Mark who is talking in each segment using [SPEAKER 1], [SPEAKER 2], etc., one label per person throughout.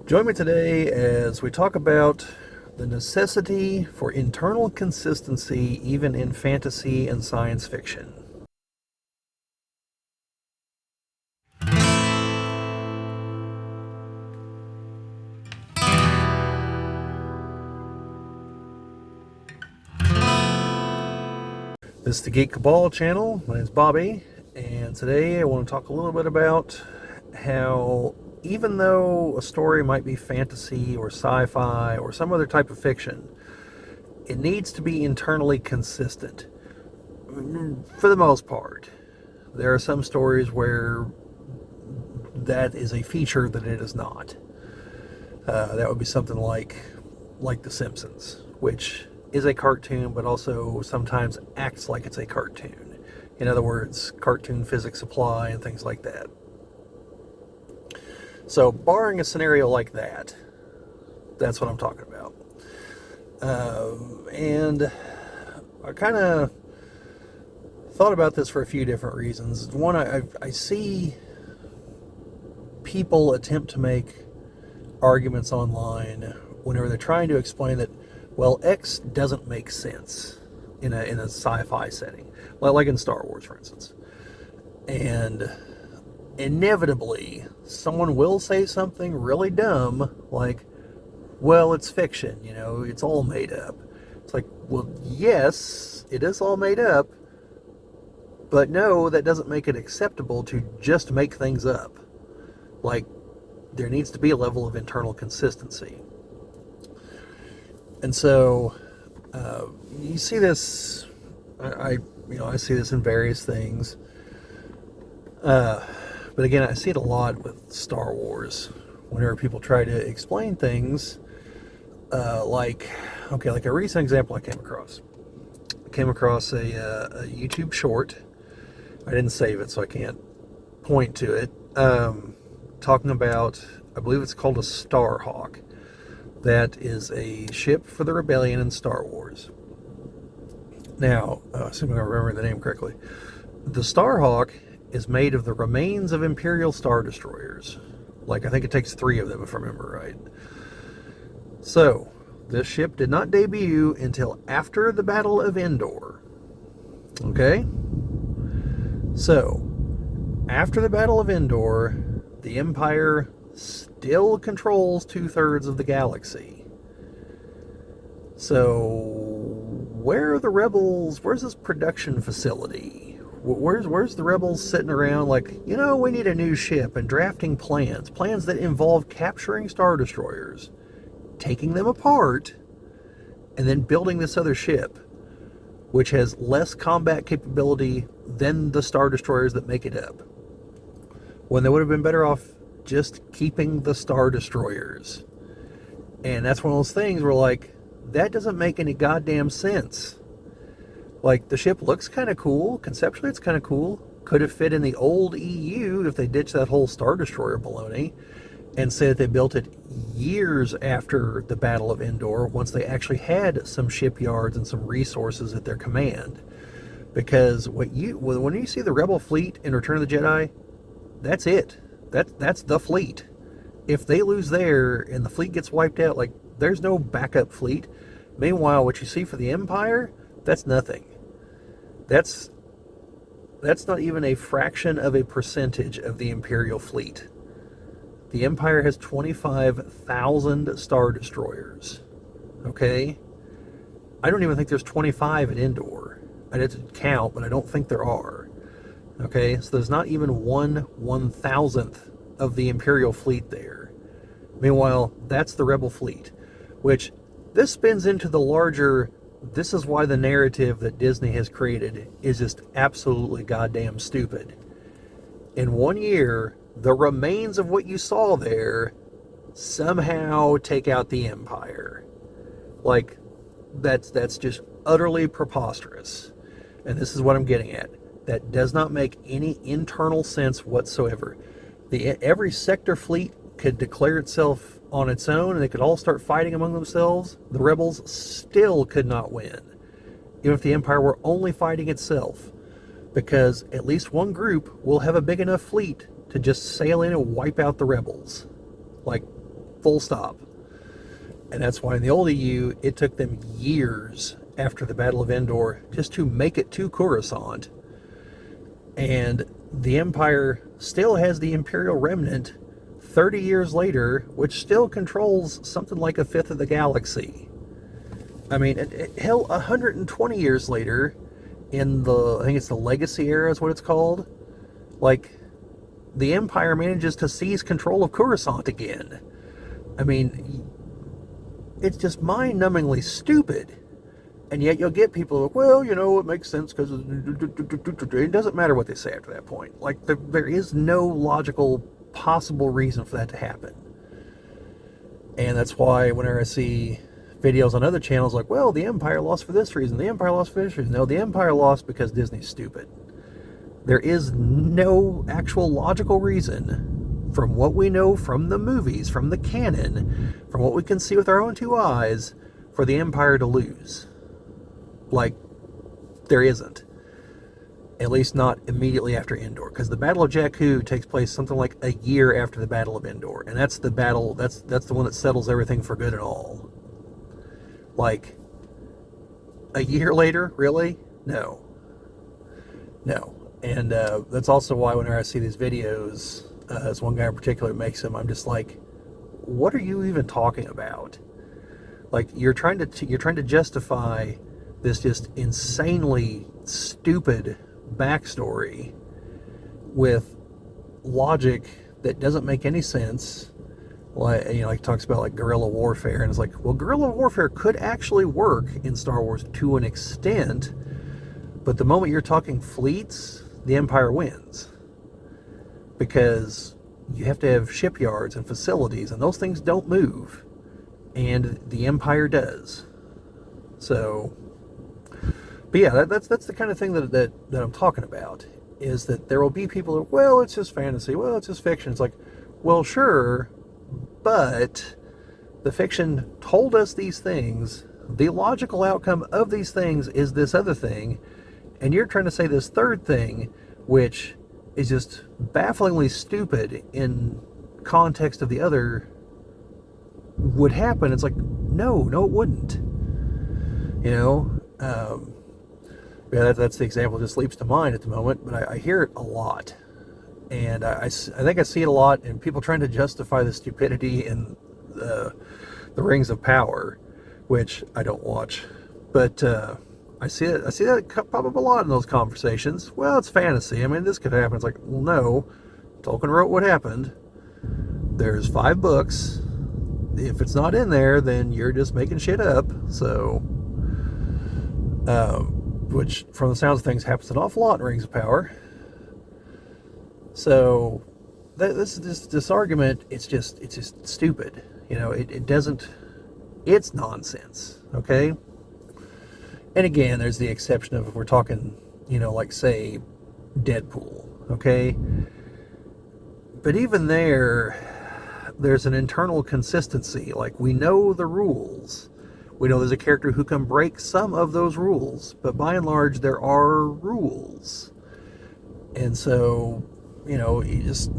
[SPEAKER 1] Join me today as we talk about the necessity for internal consistency even in fantasy and science fiction. This is the Geek Cabal channel. My name is Bobbie, and today I want to talk a little bit about how even though a story might be fantasy or sci-fi or some other type of fiction, it needs to be internally consistent. For the most part, there are some stories where that is a feature that it is not. That would be something like The Simpsons, which is a cartoon, but also sometimes acts like it's a cartoon. In other words, cartoon physics apply and things like that. So, barring a scenario like that, that's what I'm talking about. And I kind of thought about this for a few different reasons. One, I see people attempt to make arguments online whenever they're trying to explain that, well, X doesn't make sense in a sci-fi setting, like in Star Wars, for instance. And inevitably, someone will say something really dumb, like, well, it's fiction, it's all made up. It's like, well, yes, it is all made up, but no, that doesn't make it acceptable to just make things up. Like, there needs to be a level of internal consistency. And so, you see this, I see this in various things. But again, I see it a lot with Star Wars. Whenever people try to explain things, like a recent example I came across. I came across a YouTube short. I didn't save it, so I can't point to it. Talking about, I believe it's called a Starhawk. That is a ship for the Rebellion in Star Wars. Now, assuming I remember the name correctly, the Starhawk is made of the remains of Imperial Star Destroyers. I think it takes 3 of them, if I remember right. So, this ship did not debut until after the Battle of Endor. Okay? So, after the Battle of Endor, the Empire still controls 2/3 of the galaxy. So, where are the rebels? Where's this production facility? Where's the rebels sitting around like, we need a new ship and drafting plans that involve capturing Star Destroyers, taking them apart, and then building this other ship, which has less combat capability than the Star Destroyers that make it up, when they would have been better off just keeping the Star Destroyers. And that's one of those things where, that doesn't make any goddamn sense. The ship looks kind of cool. Conceptually, it's kind of cool. Could have fit in the old EU if they ditched that whole Star Destroyer baloney and say that they built it years after the Battle of Endor, once they actually had some shipyards and some resources at their command. Because when you see the Rebel fleet in Return of the Jedi, that's it. That's the fleet. If they lose there and the fleet gets wiped out, there's no backup fleet. Meanwhile, what you see for the Empire, that's nothing. That's not even a fraction of a percentage of the Imperial fleet. The Empire has 25,000 Star Destroyers. Okay? I don't even think there's 25 at Endor. I'd have to count, but I don't think there are. Okay? So there's not even 1/1000th of the Imperial fleet there. Meanwhile, that's the Rebel fleet. Which, this spins into the larger, this is why the narrative that Disney has created is just absolutely goddamn stupid. In 1 year, the remains of what you saw there somehow take out the Empire. That's just utterly preposterous. And this is what I'm getting at. That does not make any internal sense whatsoever. Every sector fleet could declare itself on its own and they could all start fighting among themselves. The rebels still could not win, even if the Empire were only fighting itself, because at least one group will have a big enough fleet to just sail in and wipe out the rebels. Full stop. And that's why in the old EU, it took them years after the Battle of Endor just to make it to Coruscant. And the Empire still has the Imperial remnant 30 years later, which still controls something like a fifth of the galaxy. I mean, hell, 120 years later, in I think it's the Legacy era is what it's called, like, the Empire manages to seize control of Coruscant again. I mean, it's just mind-numbingly stupid. And yet you'll get people like, well, it makes sense because it doesn't matter what they say after that point. Like, there is no logical possible reason for that to happen. And that's why whenever I see videos on other channels like, well, the Empire lost for this reason, the Empire lost for this reason. No, the Empire lost because Disney's stupid. There is no actual logical reason, from what we know from the movies, from the canon, from what we can see with our own two eyes, for the Empire to lose. Like, there isn't. At least not immediately after Endor, because the Battle of Jakku takes place something like a year after the Battle of Endor, and that's the battle, that's the one that settles everything for good and all. Like, a year later, really? No. And that's also why whenever I see these videos, as one guy in particular makes them, I'm just like, what are you even talking about? Like, you're trying to justify this just insanely stupid backstory with logic that doesn't make any sense. Like, like talks about like guerrilla warfare, and it's like, well, guerrilla warfare could actually work in Star Wars to an extent, but the moment you're talking fleets, the Empire wins, because you have to have shipyards and facilities, and those things don't move, and the Empire does. So, but yeah, that's the kind of thing that I'm talking about, is that there will be people that, well, it's just fantasy, well, it's just fiction. It's like, well, sure, but the fiction told us these things. The logical outcome of these things is this other thing, and you're trying to say this third thing, which is just bafflingly stupid in context of the other, would happen. It's like, no, it wouldn't. Yeah, that's the example that just leaps to mind at the moment, but I hear it a lot. And I think I see it a lot in people trying to justify the stupidity in the Rings of Power, which I don't watch. But I see that pop up a lot in those conversations. Well, it's fantasy. I mean, this could happen. It's like, well, no. Tolkien wrote what happened. There's 5 books. If it's not in there, then you're just making shit up. So, which, from the sounds of things, happens an awful lot in Rings of Power. So, this argument, it's just stupid. It doesn't. It's nonsense. Okay. And again, there's the exception of if we're talking, like, say, Deadpool, okay? But even there's an internal consistency. Like, we know the rules. We know there's a character who can break some of those rules, but by and large, there are rules. And so, this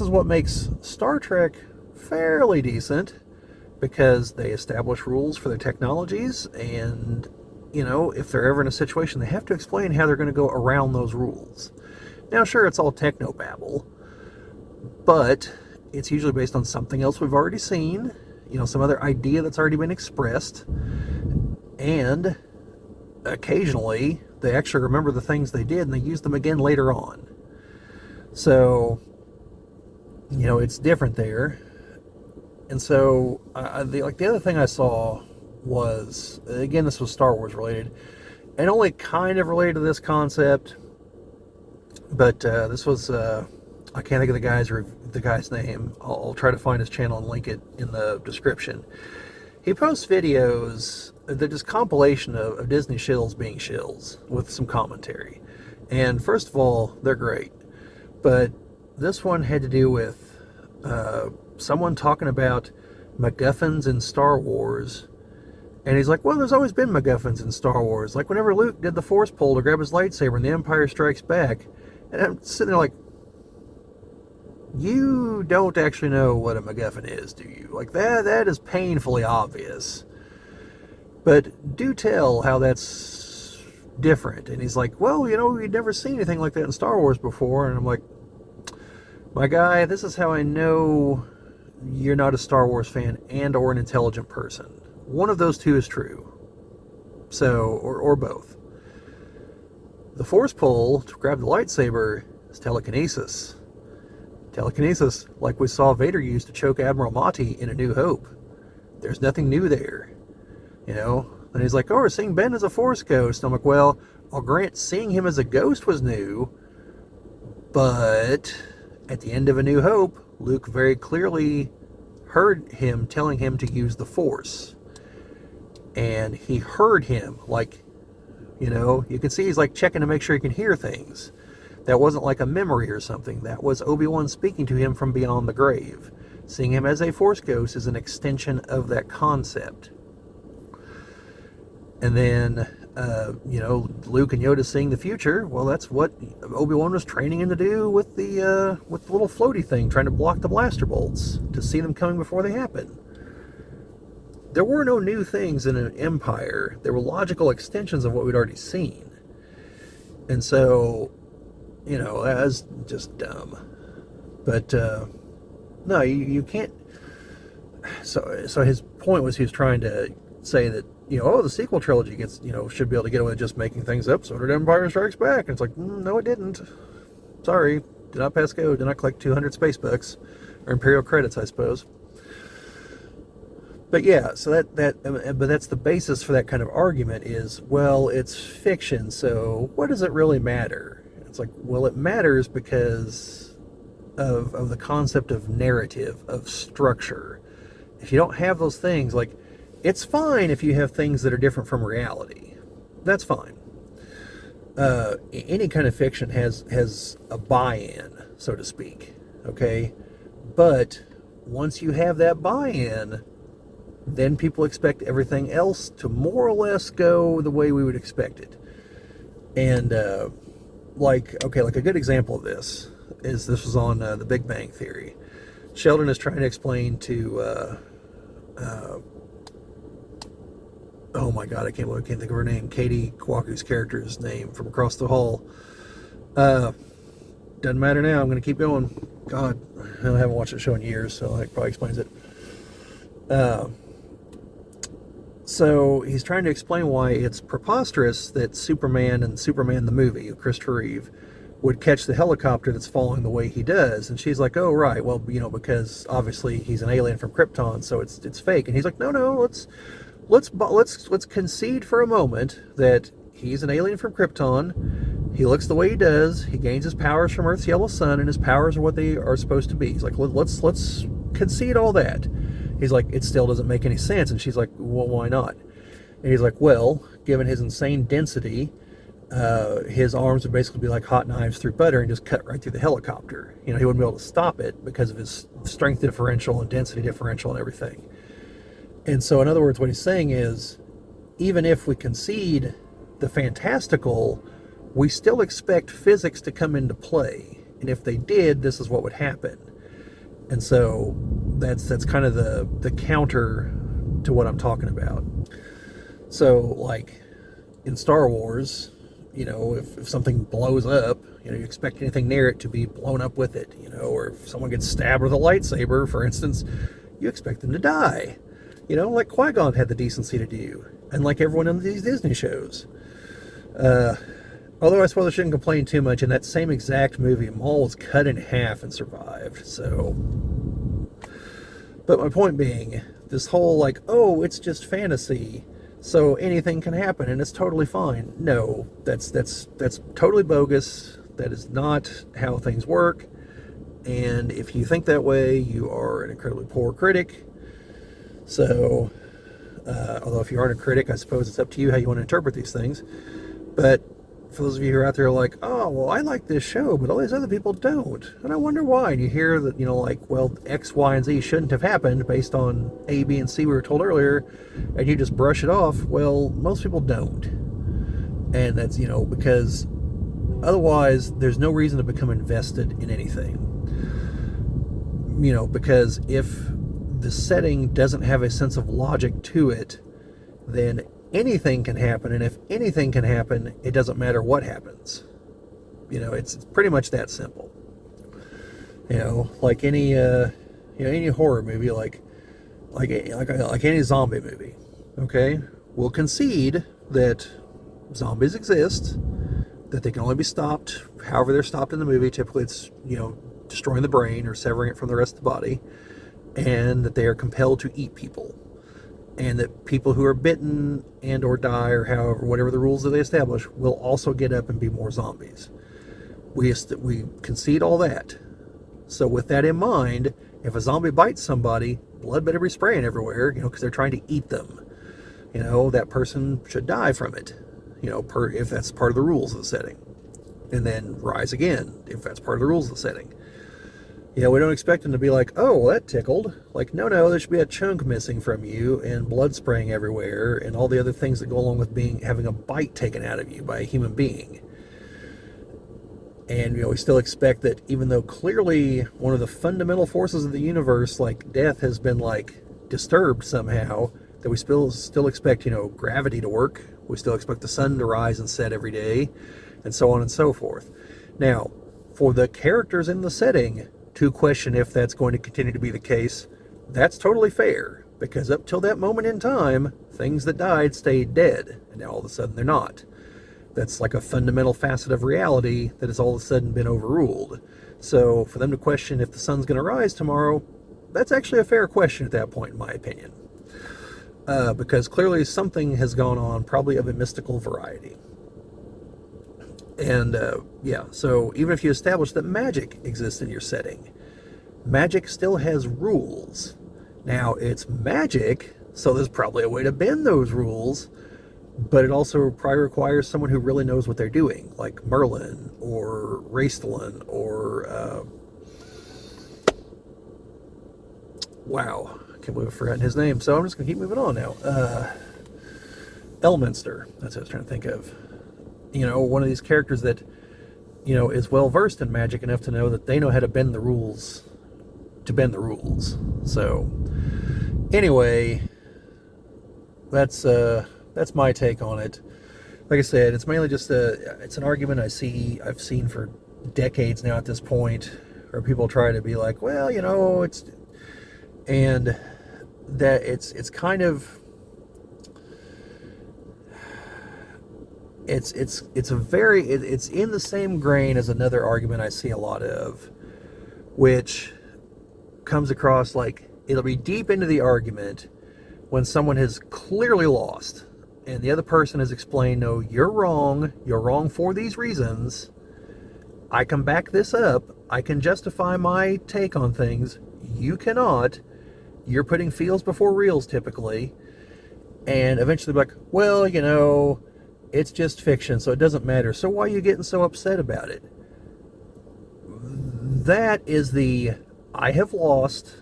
[SPEAKER 1] is what makes Star Trek fairly decent, because they establish rules for their technologies, and, if they're ever in a situation, they have to explain how they're going to go around those rules. Now, sure, it's all technobabble, but it's usually based on something else we've already seen, some other idea that's already been expressed, and occasionally they actually remember the things they did and they use them again later on. So, it's different there. And so, the other thing I saw was, again, this was Star Wars related, and only kind of related to this concept, but this was, I can't think of the guy's name. I'll try to find his channel and link it in the description. He posts videos, they're just compilation of Disney shills being shills, with some commentary. And first of all, they're great. But this one had to do with someone talking about MacGuffins in Star Wars, and he's like, well, there's always been MacGuffins in Star Wars. Like whenever Luke did the Force pull to grab his lightsaber in The Empire Strikes Back, and I'm sitting there like, you don't actually know what a MacGuffin is, do you? Like, that is painfully obvious. But do tell how that's different. And he's like, well, we'd never seen anything like that in Star Wars before. And I'm like, my guy, this is how I know you're not a Star Wars fan and or an intelligent person. One of those two is true. So, or both. The force pull to grab the lightsaber is telekinesis. Telekinesis, like we saw Vader use to choke Admiral Motti in A New Hope. There's nothing new there. And he's like, oh, we're seeing Ben as a Force ghost. I'm like, well, I'll grant seeing him as a ghost was new, but at the end of A New Hope, Luke very clearly heard him telling him to use the Force. And he heard him, like, you can see he's like checking to make sure he can hear things. That wasn't like a memory or something. That was Obi-Wan speaking to him from beyond the grave. Seeing him as a Force ghost is an extension of that concept. And then, Luke and Yoda seeing the future. Well, that's what Obi-Wan was training him to do with the little floaty thing, trying to block the blaster bolts, to see them coming before they happen. There were no new things in an Empire. There were logical extensions of what we'd already seen. And so, that was just dumb. But, no, you can't... So his point was he was trying to say that, the sequel trilogy should be able to get away with just making things up. So did Empire Strikes Back. And it's like, no, it didn't. Sorry. Did not pass go. Did not collect 200 space bucks. Or Imperial credits, I suppose. But yeah, so but that's the basis for that kind of argument is, well, it's fiction, so what does it really matter? It's like, well, it matters because of the concept of narrative, of structure. If you don't have those things, like, it's fine if you have things that are different from reality. That's fine. Any kind of fiction has a buy-in, so to speak, okay? But once you have that buy-in, then people expect everything else to more or less go the way we would expect it. And, like a good example of this was on The Big Bang Theory. Sheldon is trying to explain to, oh my god, I can't think of her name, Katie Kwaku's character's name from across the hall. Doesn't matter now, I'm going to keep going. God, I haven't watched the show in years, so that probably explains it. So he's trying to explain why it's preposterous that Superman and Superman the movie, Christopher Reeve, would catch the helicopter that's falling the way he does. And she's like, oh, right, well, because obviously he's an alien from Krypton, so it's fake. And he's like, no, let's concede for a moment that he's an alien from Krypton. He looks the way he does. He gains his powers from Earth's yellow sun, and his powers are what they are supposed to be. He's like, let's concede all that. He's like, it still doesn't make any sense. And she's like, well, why not? And he's like, well, given his insane density, his arms would basically be like hot knives through butter and just cut right through the helicopter. He wouldn't be able to stop it because of his strength differential and density differential and everything. And so, in other words, what he's saying is, even if we concede the fantastical, we still expect physics to come into play. And if they did, this is what would happen. And so that's kind of the counter to what I'm talking about. So, like, in Star Wars, if something blows up, you expect anything near it to be blown up with it, or if someone gets stabbed with a lightsaber, for instance, you expect them to die. Like Qui-Gon had the decency to do, and like everyone in these Disney shows. Although I suppose I shouldn't complain too much. In that same exact movie, Maul was cut in half and survived, so... But my point being, this whole, like, oh, it's just fantasy, so anything can happen, and it's totally fine. No, that's totally bogus. That is not how things work, and if you think that way, you are an incredibly poor critic. So, although if you aren't a critic, I suppose it's up to you how you want to interpret these things. But for those of you who are out there like, oh, well, I like this show, but all these other people don't. And I wonder why. And you hear that, like, well, X, Y, and Z shouldn't have happened based on A, B, and C we were told earlier, and you just brush it off. Well, most people don't. And that's, because otherwise there's no reason to become invested in anything. because if the setting doesn't have a sense of logic to it, then anything can happen, and if anything can happen, it doesn't matter what happens. It's pretty much that simple. Like any horror movie, like any zombie movie. Okay, we'll concede that zombies exist, that they can only be stopped however they're stopped in the movie. Typically, it's destroying the brain or severing it from the rest of the body, and that they are compelled to eat people, and that people who are bitten and or die, or however, whatever the rules that they establish, will also get up and be more zombies. We concede all that. So with that in mind, if a zombie bites somebody, blood better be spraying everywhere, because they're trying to eat them. That person should die from it, if that's part of the rules of the setting. And then rise again, if that's part of the rules of the setting. We don't expect them to be like, oh, well, that tickled. Like, no, there should be a chunk missing from you, and blood spraying everywhere, and all the other things that go along with having a bite taken out of you by a human being. And we still expect that, even though clearly one of the fundamental forces of the universe, like death, has been disturbed somehow, that we still expect gravity to work. We still expect the sun to rise and set every day, and so on and so forth. Now, for the characters in the setting to question if that's going to continue to be the case, that's totally fair, because up till that moment in time, things that died stayed dead, and now all of a sudden they're not. That's like a fundamental facet of reality that has all of a sudden been overruled. So for them to question if the sun's going to rise tomorrow, that's actually a fair question at that point, in my opinion. Because clearly something has gone on, probably of a mystical variety. And so even if you establish that magic exists in your setting, magic still has rules. Now, it's magic, so there's probably a way to bend those rules, but it also probably requires someone who really knows what they're doing, like Merlin or Raistlin or wow, I can't believe I've forgotten his name, so I'm just going to keep moving on now. Elminster, that's what I was trying to think of. One of these characters that, is well versed in magic enough to know that they know how to bend the rules to bend the rules. So, anyway, that's my take on it. Like I said, it's mainly just it's an argument I've seen for decades now at this point, where people try to be like, well, it's kind of it's in the same grain as another argument I see a lot of, which comes across like it'll be deep into the argument when someone has clearly lost and the other person has explained, no, you're wrong for these reasons, I can back this up, I can justify my take on things, you cannot, you're putting feels before reals typically, and eventually be like, well, it's just fiction, so it doesn't matter, so why are you getting so upset about it? That is the, I have lost,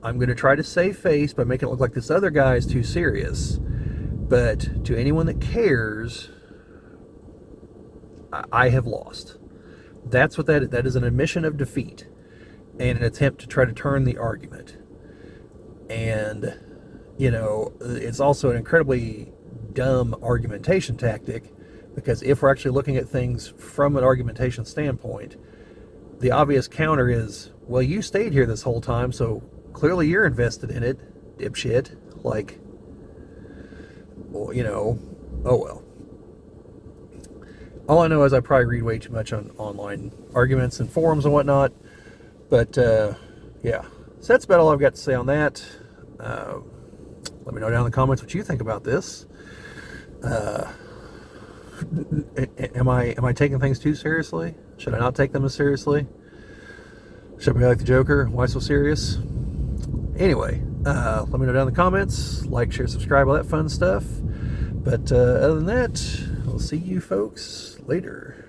[SPEAKER 1] I'm going to try to save face by making it look like this other guy is too serious. But to anyone that cares, I have lost. That's what that is, an admission of defeat and an attempt to try to turn the argument. And, it's also an incredibly dumb argumentation tactic, because if we're actually looking at things from an argumentation standpoint, the obvious counter is, well, you stayed here this whole time, so clearly you're invested in it, dipshit. Like, well, oh well. All I know is I probably read way too much on online arguments and forums and whatnot. But, yeah. So that's about all I've got to say on that. Let me know down in the comments what you think about this. Am I taking things too seriously? Should I not take them as seriously? Should I be like the Joker? Why so serious? Anyway, let me know down in the comments. Like, share, subscribe, all that fun stuff. But other than that, I'll see you folks later.